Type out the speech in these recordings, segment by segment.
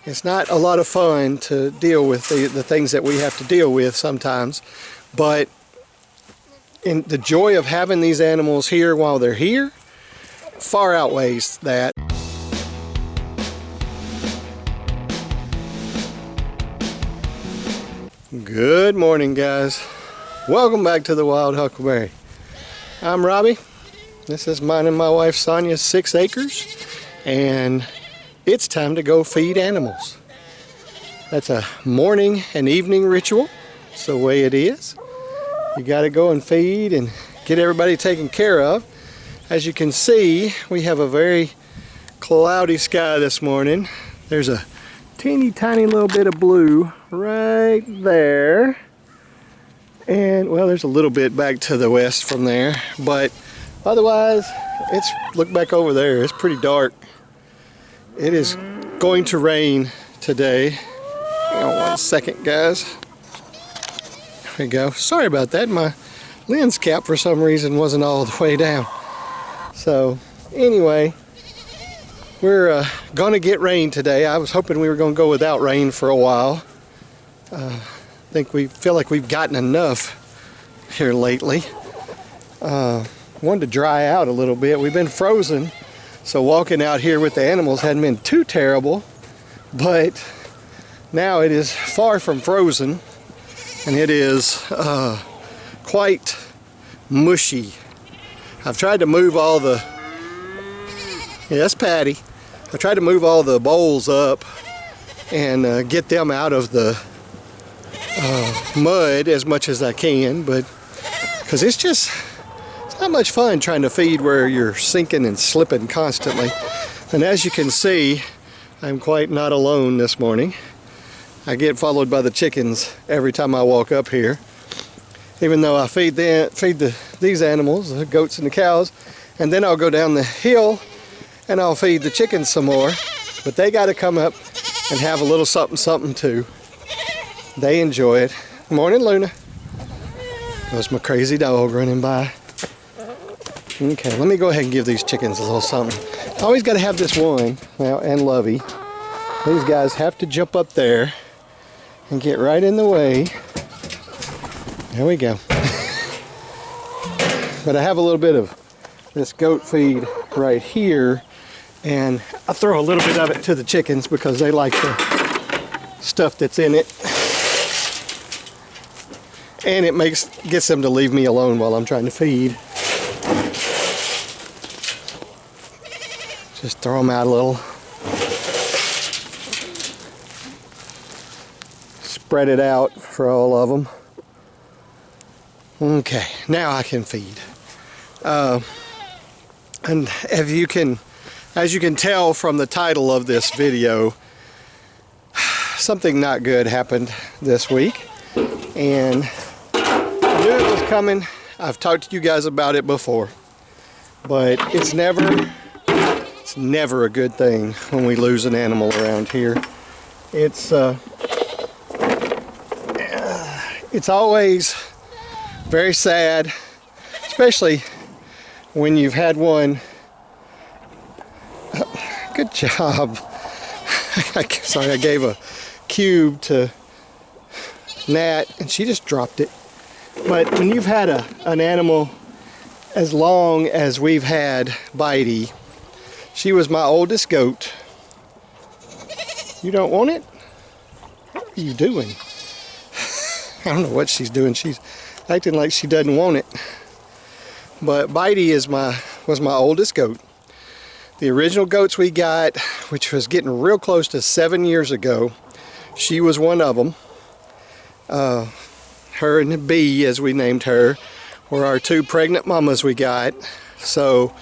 It's not a lot of fun to deal with the things that we have to deal with sometimes, but in the joy of having these animals here while they're here far outweighs that. Good morning, guys. Welcome back to the Wild Huckleberry. I'm Robbie. This is mine and my wife Sonia's 6 acres, and it's time to go feed animals. That's a morning and evening ritual. It's the way it is. You got to go and feed and get everybody taken care of. As you can see, we have a very cloudy sky this morning. There's a teeny tiny little bit of blue right there. And well, there's a little bit back to the west from there, but otherwise, look back over there. It's pretty dark. It is going to rain today. Hang on 1 second, guys. There we go. Sorry about that. My lens cap for some reason wasn't all the way down. So anyway, we're gonna get rain today. I was hoping we were gonna go without rain for a while. I think we feel like we've gotten enough here lately. Wanted to dry out a little bit. We've been frozen, so walking out here with the animals hadn't been too terrible, but now it is far from frozen, and it is quite mushy. I've tried to move all the, yes, Patty. I tried to move all the bowls up and get them out of the mud as much as I can, but because it's not much fun trying to feed where you're sinking and slipping constantly. And as you can see, I'm quite not alone this morning. I get followed by the chickens every time I walk up here. Even though I feed these animals, the goats and the cows, and then I'll go down the hill and I'll feed the chickens some more. But they got to come up and have a little something too. They enjoy it. Morning, Luna. There's my crazy dog running by. Okay, let me go ahead and give these chickens a little something. Always got to have this one, now, and Lovey. These guys have to jump up there and get right in the way. There we go. But I have a little bit of this goat feed right here, and I throw a little bit of it to the chickens because they like the stuff that's in it. And it gets them to leave me alone while I'm trying to feed. Just throw them out a little. Spread it out for all of them. Okay, now I can feed. And as you can tell from the title of this video, something not good happened this week. And I knew it was coming. I've talked to you guys about it before. But it's never a good thing when we lose an animal around here. It's always very sad, especially when you've had one. Good job. Sorry, I gave a cube to Nat and she just dropped it. But when you've had an animal as long as we've had Bitey, she was my oldest goat. You don't want it? What are you doing? I don't know what she's doing. She's acting like she doesn't want it. But Bitey was my oldest goat. The original goats we got, which was getting real close to 7 years ago, she was one of them. Her and B, as we named her, were our 2 pregnant mamas we got. So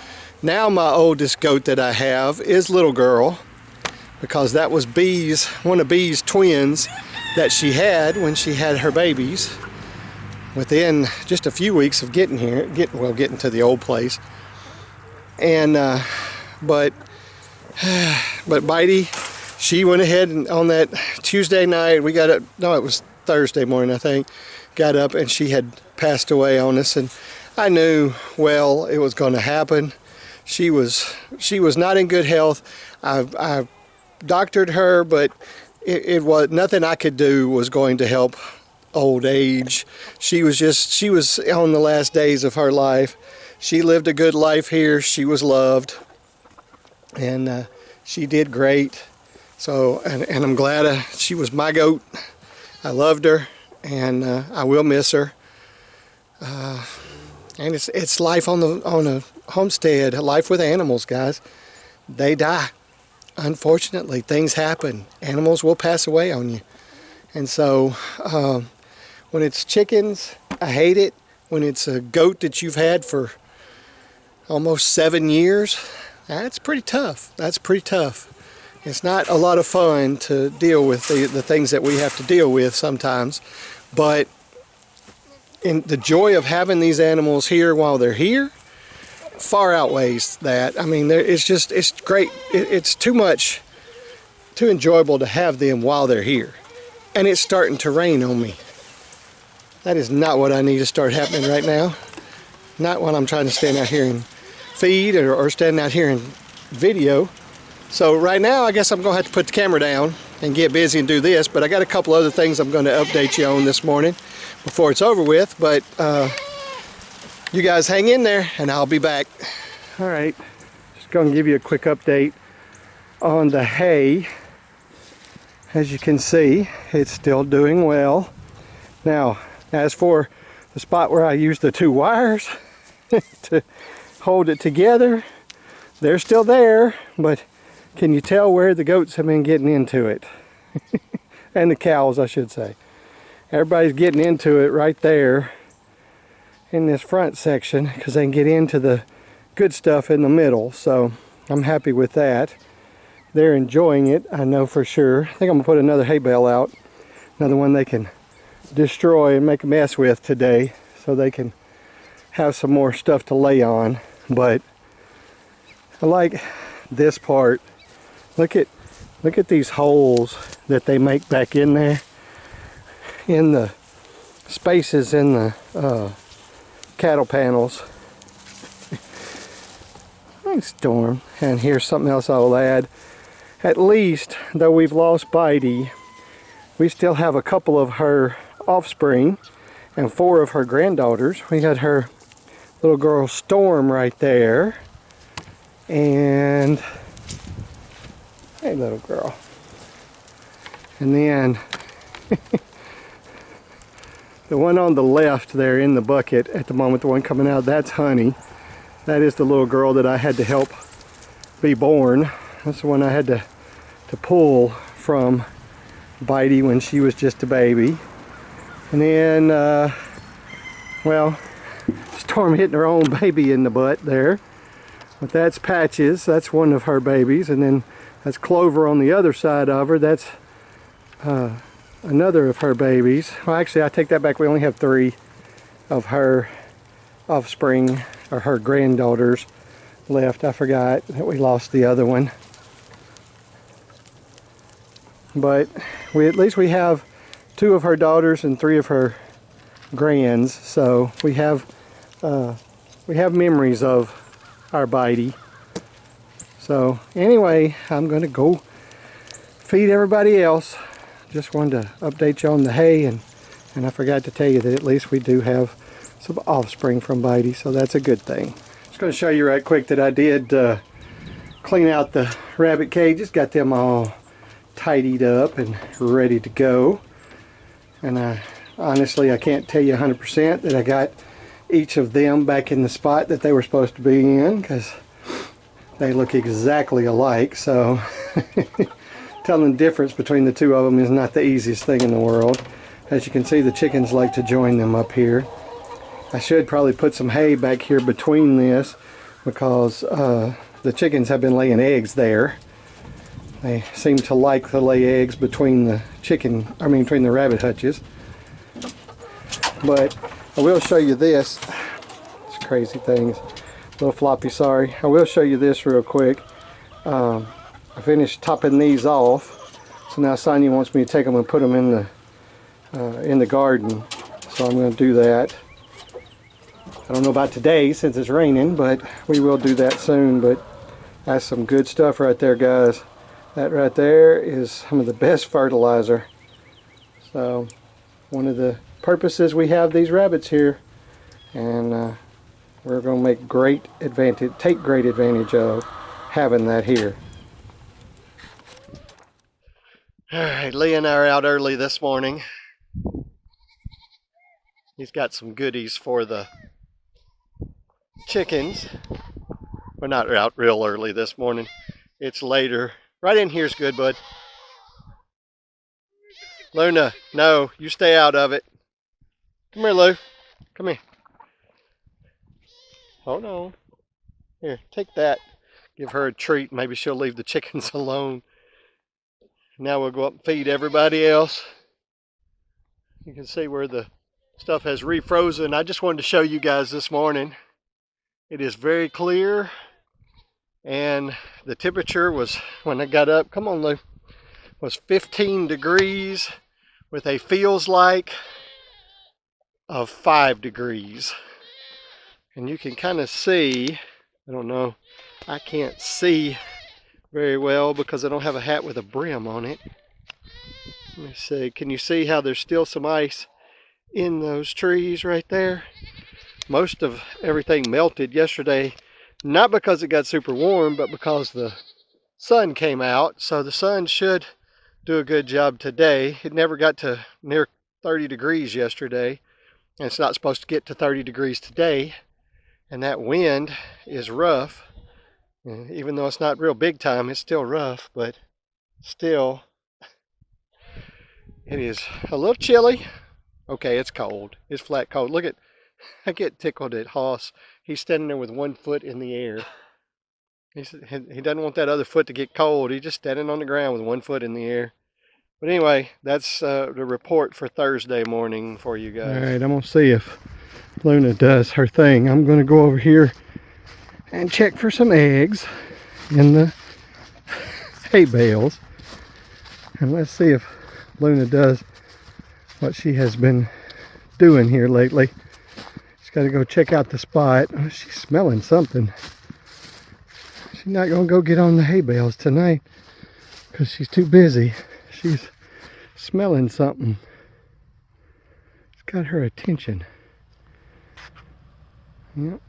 now my oldest goat that I have is Little Girl, because that was one of B's twins that she had when she had her babies. Within just a few weeks of getting to the old place. And but Bitey, she went ahead and on that Tuesday night we got up. No, it was Thursday morning, I think. Got up and she had passed away on us, and I knew well it was going to happen. She was not in good health. I doctored her, but it was nothing I could do was going to help old age. She was on the last days of her life. She lived a good life here. She was loved, and she did great. So, and I'm glad she was my goat. I loved her, and I will miss her. And it's life on a homestead, life with animals, guys. They die. Unfortunately, things happen. Animals will pass away on you. And so, when it's chickens, I hate it. When it's a goat that you've had for almost 7 years, that's pretty tough. That's pretty tough. It's not a lot of fun to deal with the things that we have to deal with sometimes, but in the joy of having these animals here while they're here far outweighs that. I mean, it's great. It's too enjoyable to have them while they're here. And it's starting to rain on me. That is not what I need to start happening right now. Not when I'm trying to stand out here and feed or stand out here and video. So right now, I guess I'm going to have to put the camera down and get busy and do this, but I got a couple other things I'm going to update you on this morning before it's over with, but you guys hang in there and I'll be back. All right, just going to give you a quick update on the hay. As you can see, it's still doing well. Now, as for the spot where I used the 2 wires to hold it together, they're still there, but can you tell where the goats have been getting into it? And the cows, I should say. Everybody's getting into it right there in this front section because they can get into the good stuff in the middle. So I'm happy with that. They're enjoying it, I know for sure. I think I'm gonna put another hay bale out. Another one they can destroy and make a mess with today so they can have some more stuff to lay on. But I like this part. Look at these holes that they make back in there, in the spaces in the cattle panels. Nice storm. And here's something else I'll add. At least, though we've lost Bitey, we still have a couple of her offspring and 4 of her granddaughters. We got her little girl Storm right there, and hey, little girl. And then the one on the left there in the bucket at the moment, the one coming out, that's Honey. That is the little girl that I had to help be born. That's the one I had to pull from Bitey when she was just a baby. And then, well, Storm hitting her own baby in the butt there. But that's Patches. That's one of her babies. And then that's Clover on the other side of her. That's another of her babies. Well, actually, I take that back. We only have 3 of her offspring, or her granddaughters, left. I forgot that we lost the other one. But at least we have 2 of her daughters and 3 of her grands. So we have memories of our Bitey. So anyway, I'm going to go feed everybody else. Just wanted to update you on the hay, and I forgot to tell you that at least we do have some offspring from Bitey, so that's a good thing. Just going to show you right quick that I did clean out the rabbit cages, got them all tidied up and ready to go. And honestly, I can't tell you 100% that I got each of them back in the spot that they were supposed to be in, because they look exactly alike. So telling the difference between the 2 of them is not the easiest thing in the world. As you can see, the chickens like to join them up here. I should probably put some hay back here between this, because the chickens have been laying eggs there. They seem to like to lay eggs between the between the rabbit hutches. But I will show you this. It's crazy things. A little floppy, sorry. I will show you this real quick. I finished topping these off. So now Sonia wants me to take them and put them in the garden. So I'm going to do that. I don't know about today since it's raining, but we will do that soon. But that's some good stuff right there, guys. That right there is some of the best fertilizer. So one of the purposes we have these rabbits here, and we're going to take great advantage of having that here. Alright, Lee and I are out early this morning. He's got some goodies for the chickens. We're not out real early this morning. It's later. Right in here's good, bud. Luna, no, you stay out of it. Come here, Lou. Come here. Hold on. Here, take that. Give her a treat. Maybe she'll leave the chickens alone. Now we'll go up and feed everybody else. You can see where the stuff has refrozen. I just wanted to show you guys this morning. It is very clear, and the temperature was, when I got up, come on Lou, was 15 degrees with a feels like of 5 degrees. And you can kind of see, I don't know, I can't see very well because I don't have a hat with a brim on it. Let me see, can you see how there's still some ice in those trees right there? Most of everything melted yesterday, not because it got super warm, but because the sun came out. So the sun should do a good job today. It never got to near 30 degrees yesterday, and it's not supposed to get to 30 degrees today. And that wind is rough. Even though it's not real big time, it's still rough, but still, it is a little chilly. Okay, it's cold. It's flat cold. Look at, I get tickled at Hoss. He's standing there with 1 foot in the air. He doesn't want that other foot to get cold. He's just standing on the ground with 1 foot in the air. But anyway, that's the report for Thursday morning for you guys. All right, I'm going to see if Luna does her thing. I'm going to go over here and check for some eggs in the hay bales. And let's see if Luna does what she has been doing here lately. She's got to go check out the spot. Oh, she's smelling something. She's not going to go get on the hay bales tonight because she's too busy. She's smelling something. It's got her attention. Yep.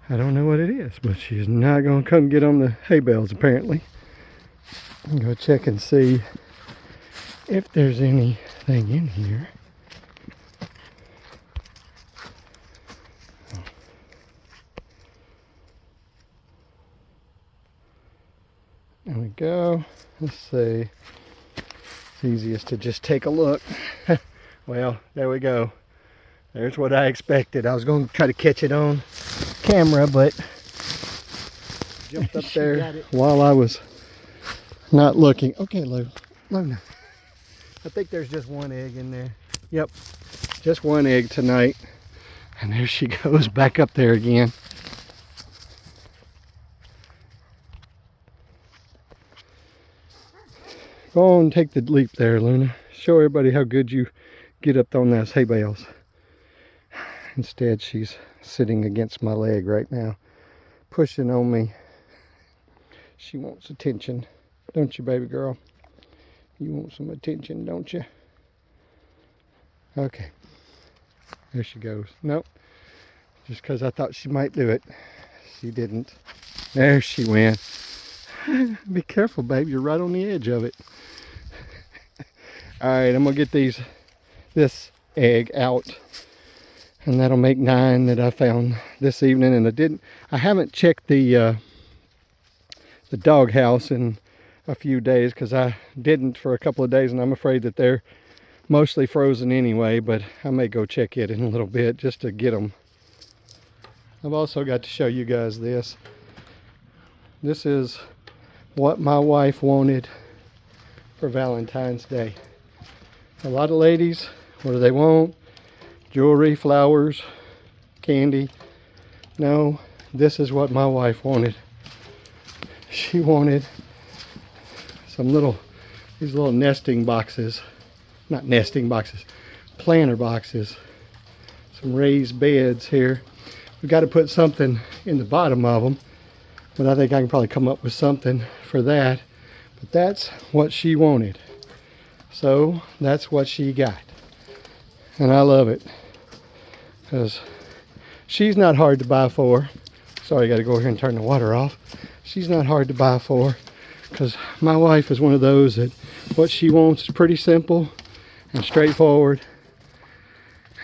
I don't know what it is, but she's not going to come get on the hay bales apparently. I'm going to check and see if there's anything in here. There we go. Let's see. It's easiest to just take a look. Well, there we go. There's what I expected. I was going to try to catch it on camera, but jumped up there while I was not looking. Okay, Luna. I think there's just one egg in there. Yep, just one egg tonight. And there she goes back up there again. Go on and take the leap there, Luna. Show everybody how good you get up on those hay bales. Instead, she's sitting against my leg right now, pushing on me. She wants attention, don't you, baby girl? You want some attention, don't you? Okay. There she goes. Nope. Just because I thought she might do it. She didn't. There she went. Be careful, babe. You're right on the edge of it. Alright, I'm going to get this egg out. And that'll make 9 that I found this evening. And I haven't checked the dog house in a few days because I didn't for a couple of days, and I'm afraid that they're mostly frozen anyway, but I may go check it in a little bit just to get them. I've also got to show you guys this. This is what my wife wanted for Valentine's Day. A lot of ladies, what do they want? Jewelry, flowers, candy. No, this is what my wife wanted. She wanted these little nesting boxes. Not nesting boxes, planter boxes. Some raised beds here. We've got to put something in the bottom of them. but I think I can probably come up with something for that. But that's what she wanted. So that's what she got. And I love it, because she's not hard to buy for. Sorry, I got to go over here and turn the water off. She's not hard to buy for, because my wife is one of those that what she wants is pretty simple and straightforward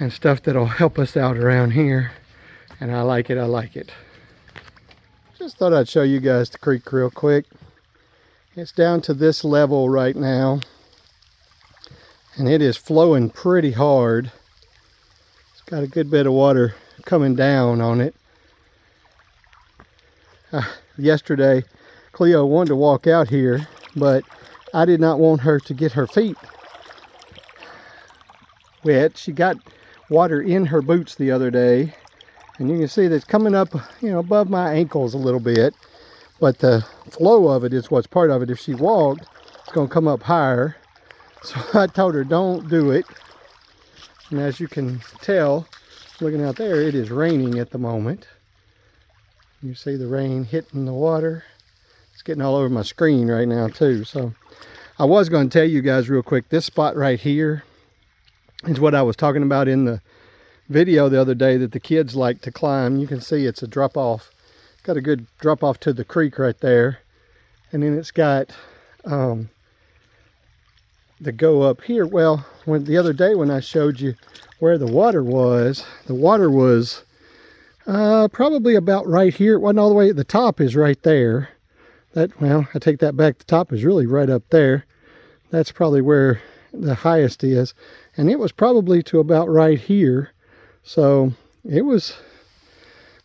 and stuff that'll help us out around here. And I like it, I like it. Just thought I'd show you guys the creek real quick. It's down to this level right now, and it is flowing pretty hard. It's got a good bit of water coming down on it. Yesterday, Cleo wanted to walk out here, but I did not want her to get her feet wet. She got water in her boots the other day, and you can see that's coming up, you know, above my ankles a little bit, but the flow of it is what's part of it. If she walked, it's going to come up higher. So I told her don't do it. And as you can tell, looking out there, it is raining at the moment. You see the rain hitting the water. It's getting all over my screen right now too. So I was going to tell you guys real quick, this spot right here is what I was talking about in the video the other day that the kids like to climb. You can see it's a drop off. Got a good drop off to the creek right there. And then it's got the go up here. Well, when the other day when I showed you where the water was probably about right here. It wasn't all the way at the top, is right there. That, well, I take that back. The top is really right up there. That's probably where the highest is. And it was probably to about right here. So it was,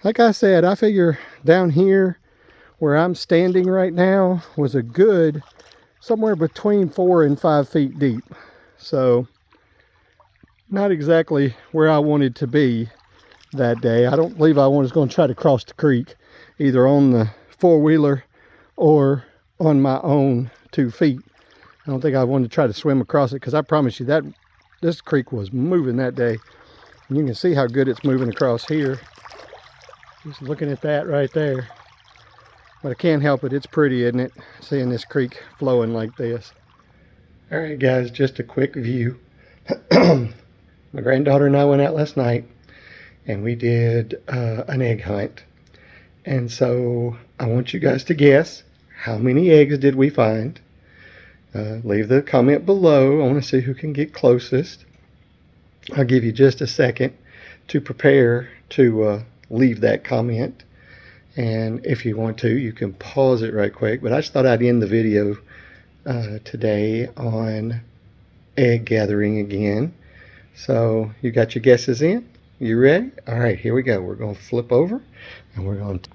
like I said, I figure down here where I'm standing right now was a good somewhere between 4 and 5 feet deep. So not exactly where I wanted to be that day. I don't believe I was going to try to cross the creek either on the four-wheeler or on my own 2 feet. I don't think I wanted to try to swim across it, because I promise you that this creek was moving that day. And you can see how good it's moving across here. Just looking at that right there. But I can't help it. It's pretty, isn't it? Seeing this creek flowing like this. All right, guys, just a quick view. My granddaughter and I went out last night, and we did an egg hunt. And so I want you guys to guess, how many eggs did we find? Leave the comment below. I want to see who can get closest. I'll give you just a second to prepare to leave that comment. And if you want to, you can pause it right quick. But I just thought I'd end the video today on egg gathering again. So you got your guesses in? You ready? All right, here we go. We're going to flip over and we're going to...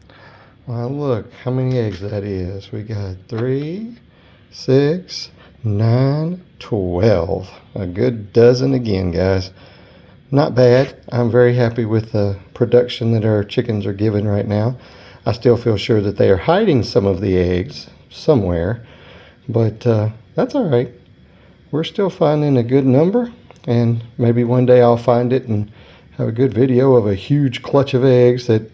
Well, look how many eggs that is. We got 3, 6, 9, 12. A good dozen again, guys. Not bad. I'm very happy with the production that our chickens are giving right now. I still feel sure that they are hiding some of the eggs somewhere, but that's all right. We're still finding a good number, and maybe one day I'll find it and have a good video of a huge clutch of eggs that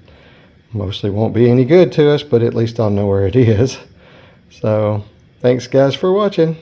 mostly won't be any good to us, but at least I'll know where it is. So thanks guys for watching.